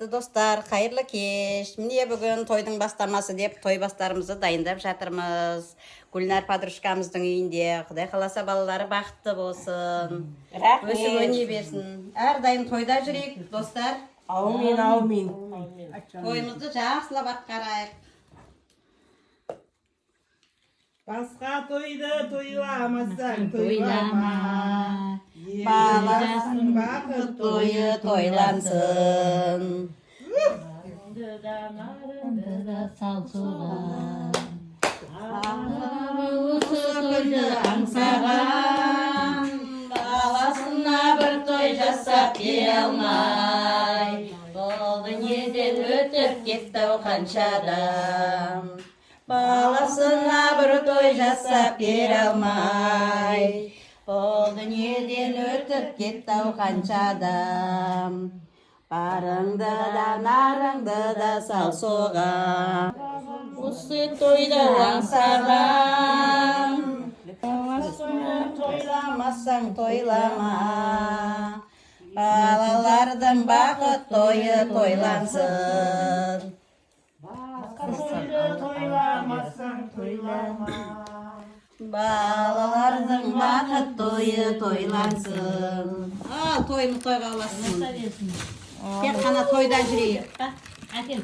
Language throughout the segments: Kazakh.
Құрметті достар, қайырлы кеш. Міне бүгін тойдың бастамасы деп той бастарымызды дайындап жатырмыз. Гүлнар подружкамыздың үйінде. Құдай қаласа балалары бақытты болсын. Өсіп өне берсін. Әрдайым тойда жүрейік, достар. Аумин, аумин. Тойымызды жақсылап атқарайық. Басқа тойды тойламасаң тойлама. Баласының бақыт тойы тойлансын. Осы күнді аңсаған, баласына бір той жасап бере алмай, бұл дүниеден өтіп кетті қанша адам. Баласына бір той жасап бере алмай, бұл дүниеден өтіп кетті қанша адам. Барыңды да нарыңды да сал соға, осы тойды аңсаған. Тойламасаң тойлама, балалардың бақыт тойы тойлансын. Тойламасаң тойлама. Балалардың бақыт тойы тойлансын. Тойымыз тойға ұласын. Тек қана тойдан жүрейік. Әкел.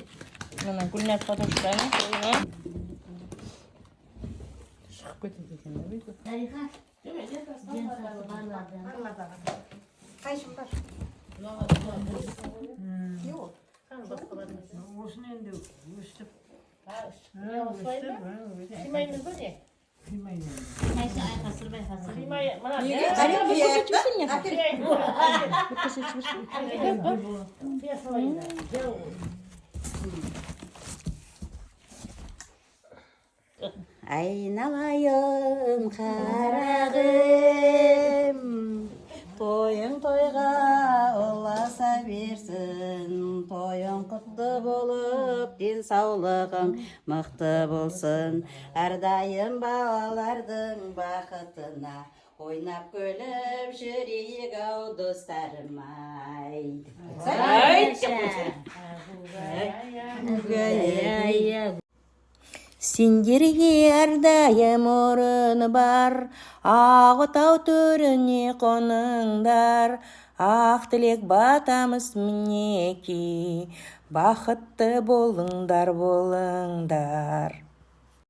Мына Гүлнар подружканың тойына. Шығып кетеді екен, өйді. Дариға. Қайшым бар? Осыны енді өстіп. Қимаймыз ба не? Қимаймын. Қайсы айқасырбай қасыр. Айналайын қарағым, тойың тойға ұласа берсін. Тойың құтты болып, денсаулығың мықты болсын. Әрдайым балалардың бақытына ойнап күліп жүрейік ау достарым-ай. Сендерге әрдайым орын бар, Ақтау төріне қоныңдар, ақ тілек батамыз мінеки, бақытты болыңдар.